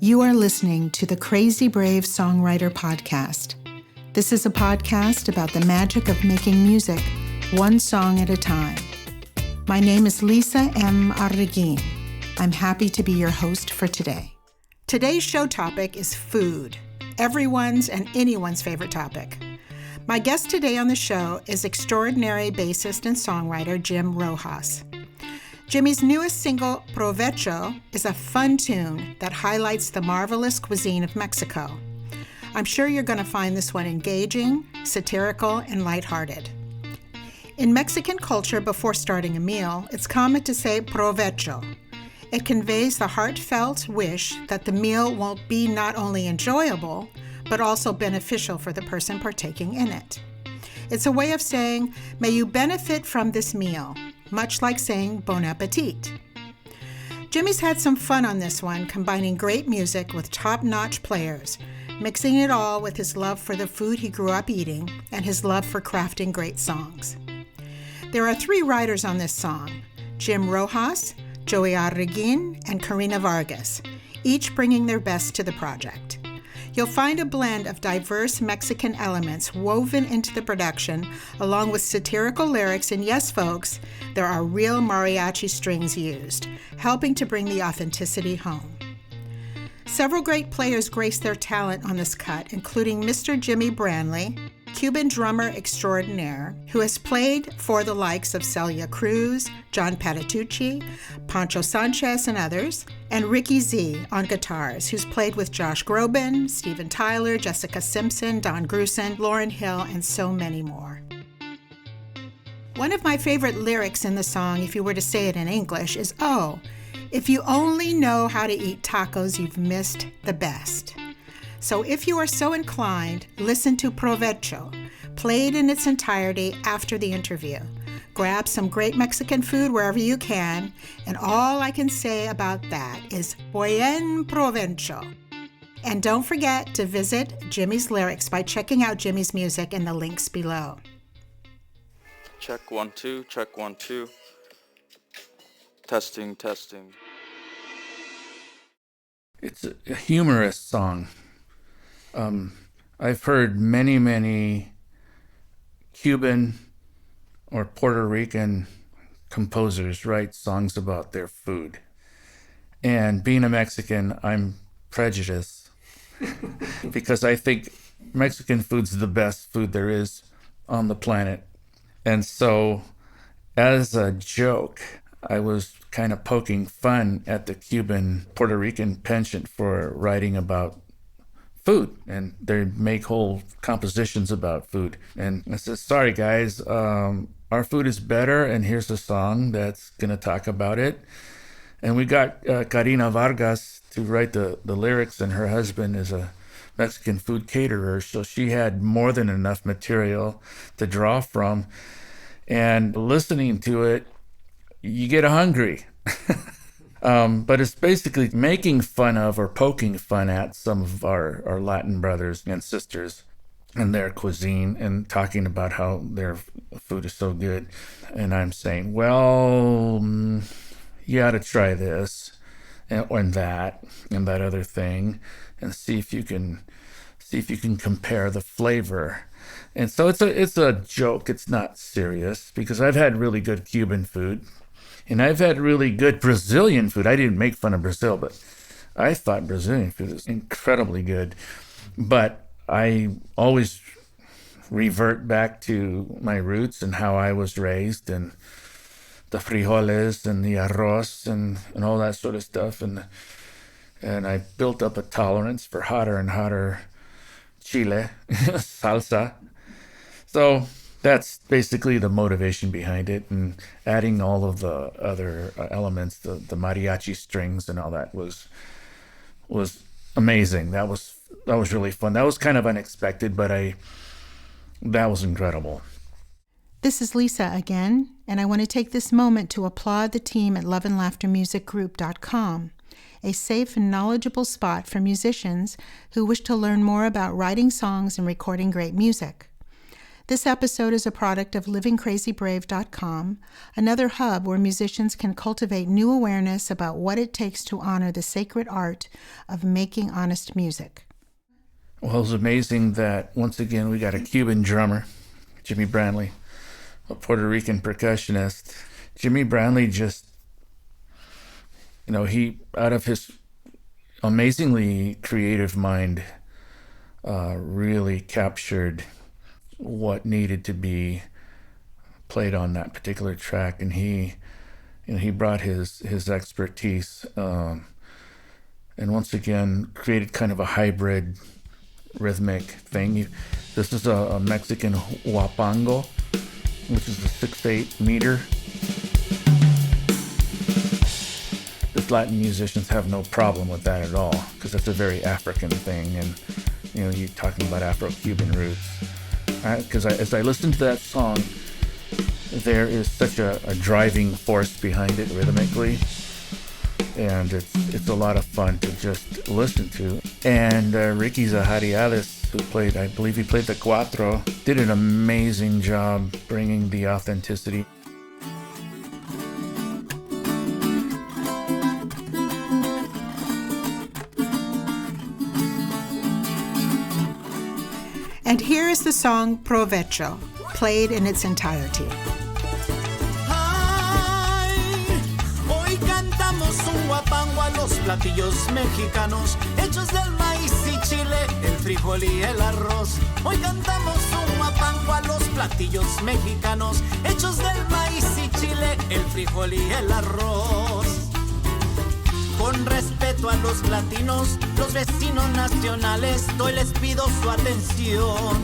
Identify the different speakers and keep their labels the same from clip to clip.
Speaker 1: You are listening to the Crazybrave Songwriter podcast. This is a podcast about the magic of making music, one song at a time. My name is Lisa M. Arreguin. I'm happy to be your host for today. Today's show topic is food, everyone's and anyone's favorite topic. My guest today on the show is extraordinary bassist and songwriter Jim Rojas. Jimmy's newest single, Provecho, is a fun tune that highlights the marvelous cuisine of Mexico. I'm sure you're going to find this one engaging, satirical, and lighthearted. In Mexican culture, before starting a meal, it's common to say Provecho. It conveys the heartfelt wish that the meal won't be not only enjoyable, but also beneficial for the person partaking in it. It's a way of saying, may you benefit from this meal, much like saying bon appetit. Jimmy's had some fun on this one, combining great music with top-notch players, mixing it all with his love for the food he grew up eating and his love for crafting great songs. There are 3 writers on this song, Jim Rojas, Joey Arreguin, and Karina Vargas, each bringing their best to the project. You'll find a blend of diverse Mexican elements woven into the production, along with satirical lyrics, and yes, folks, there are real mariachi strings used, helping to bring the authenticity home. Several great players grace their talent on this cut, including Mr. Jimmy Brantley, Cuban drummer extraordinaire, who has played for the likes of Celia Cruz, John Patitucci, Pancho Sanchez, and others, and Ricky Z on guitars, who's played with Josh Groban, Steven Tyler, Jessica Simpson, Don Grusin, Lauryn Hill, and so many more. One of my favorite lyrics in the song, if you were to say it in English, is, "Oh, if you only know how to eat tacos, you've missed the best." So if you are so inclined, listen to Provecho, played in its entirety after the interview. Grab some great Mexican food wherever you can, and all I can say about that is buen provecho. And don't forget to visit Jimmy's lyrics by checking out Jimmy's music in the links below.
Speaker 2: Check 1 2, check 1 2. Testing.
Speaker 3: It's a humorous song. I've heard many Cuban or Puerto Rican composers write songs about their food. And being a Mexican, I'm prejudiced because I think Mexican food's the best food there is on the planet. And so, as a joke, I was kind of poking fun at the Cuban Puerto Rican penchant for writing about food, and they make whole compositions about food. And I said, sorry guys, our food is better, and here's a song that's going to talk about it. And we got Karina Vargas to write the lyrics, and her husband is a Mexican food caterer, so she had more than enough material to draw from. And listening to it, you get hungry. But it's basically making fun of or poking fun at some of our Latin brothers and sisters and their cuisine, and talking about how their food is so good. And I'm saying, well, you ought to try this and that other thing, and see if you can compare the flavor. And so it's a joke. It's not serious, because I've had really good Cuban food. And I've had really good Brazilian food. I didn't make fun of Brazil, but I thought Brazilian food was incredibly good. But I always revert back to my roots and how I was raised, and the frijoles and the arroz and all that sort of stuff. And I built up a tolerance for hotter and hotter chile, salsa. So that's basically the motivation behind it, and adding all of the other elements, the mariachi strings and all that was amazing. That was really fun. That was kind of unexpected, but that was incredible.
Speaker 1: This is Lisa again, and I want to take this moment to applaud the team at loveandlaughtermusicgroup.com, a safe and knowledgeable spot for musicians who wish to learn more about writing songs and recording great music. This episode is a product of livingcrazybrave.com, another hub where musicians can cultivate new awareness about what it takes to honor the sacred art of making honest music.
Speaker 3: Well, it was amazing that once again we got a Cuban drummer, Jimmy Brantley, a Puerto Rican percussionist. Jimmy Brantley just, he, out of his amazingly creative mind, really captured what needed to be played on that particular track, and he brought his expertise, and once again created kind of a hybrid rhythmic thing. This is a Mexican huapango, which is a 6/8 meter. The Latin musicians have no problem with that at all, because that's a very African thing, and you're talking about Afro-Cuban roots. Because as I listen to that song, there is such a driving force behind it rhythmically, and it's a lot of fun to just listen to. And Ricky Zahariades, who played, I believe he played the cuatro, did an amazing job bringing the authenticity.
Speaker 1: And here is the song Provecho, played in its entirety.
Speaker 4: Hoy cantamos un huapango a los platillos mexicanos, hechos del maíz y chile, el frijol y el arroz. Hoy cantamos un huapango a los platillos mexicanos, hechos del maíz y chile, el frijol y el arroz. Con respeto a los latinos, los vecinos nacionales, hoy les pido su atención.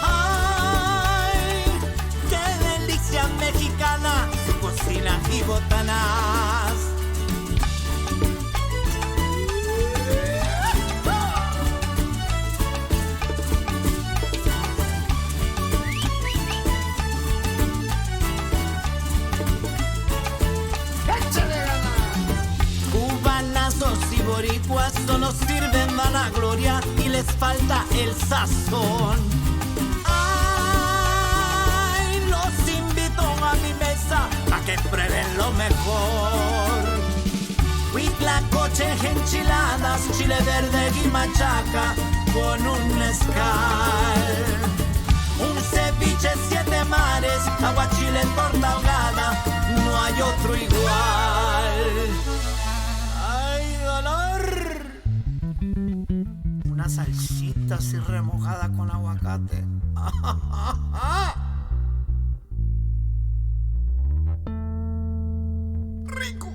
Speaker 4: ¡Ay! ¡Qué delicia mexicana! Su cocina y botanas. Y boricuas solo sirven vanagloria y les falta el sazón. Ay, los invito a mi mesa para que prueben lo mejor. Huitlacoche, enchiladas, chile verde y machaca con un mezcal. Un ceviche, 7 mares, aguachile, torta ahogada, no hay otro igual. Una salsita así remojada con aguacate. ¡Rico!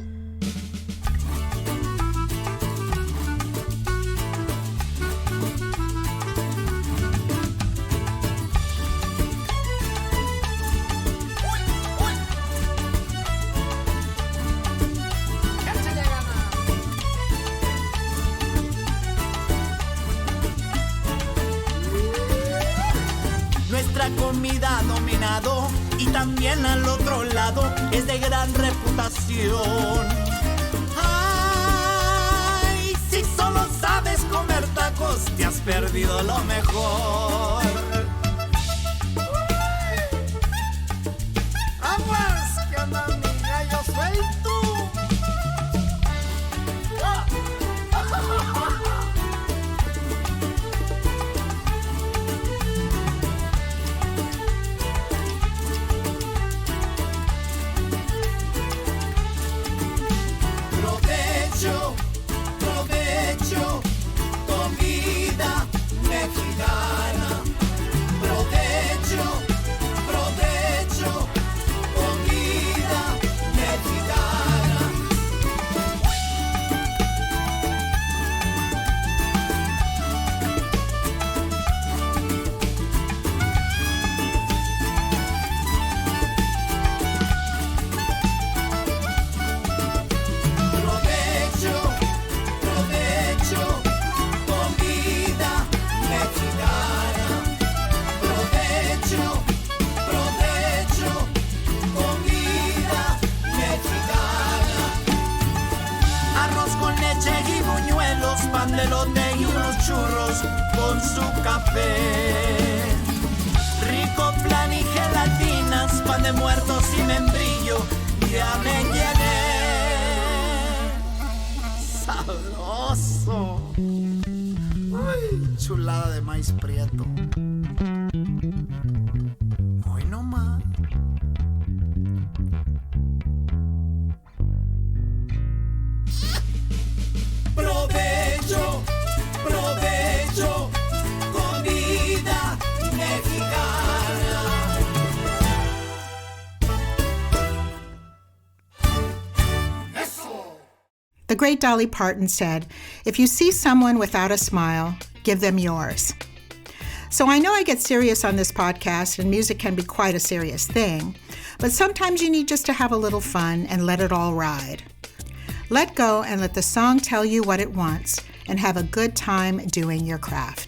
Speaker 4: Nuestra comida ha dominado y también al otro lado es de gran reputación. Ay, si solo sabes comer tacos, te has perdido lo mejor. Aguas, que anda mi gallo suelto. Provecho, comida mexicana. Provecho, comida mexicana. Pan de elote y unos churros con su café. rico flan y gelatinas, pan de muertos y membrillo, ya me llené. Sabroso. Uy, chulada de maíz prieto. Hoy no más. Provecho, provecho, comida mexicana. Eso.
Speaker 1: The great Dolly Parton said, "If you see someone without a smile, give them yours." So I know I get serious on this podcast, and music can be quite a serious thing, but sometimes you need just to have a little fun and let it all ride. Let go and let the song tell you what it wants, and have a good time doing your craft.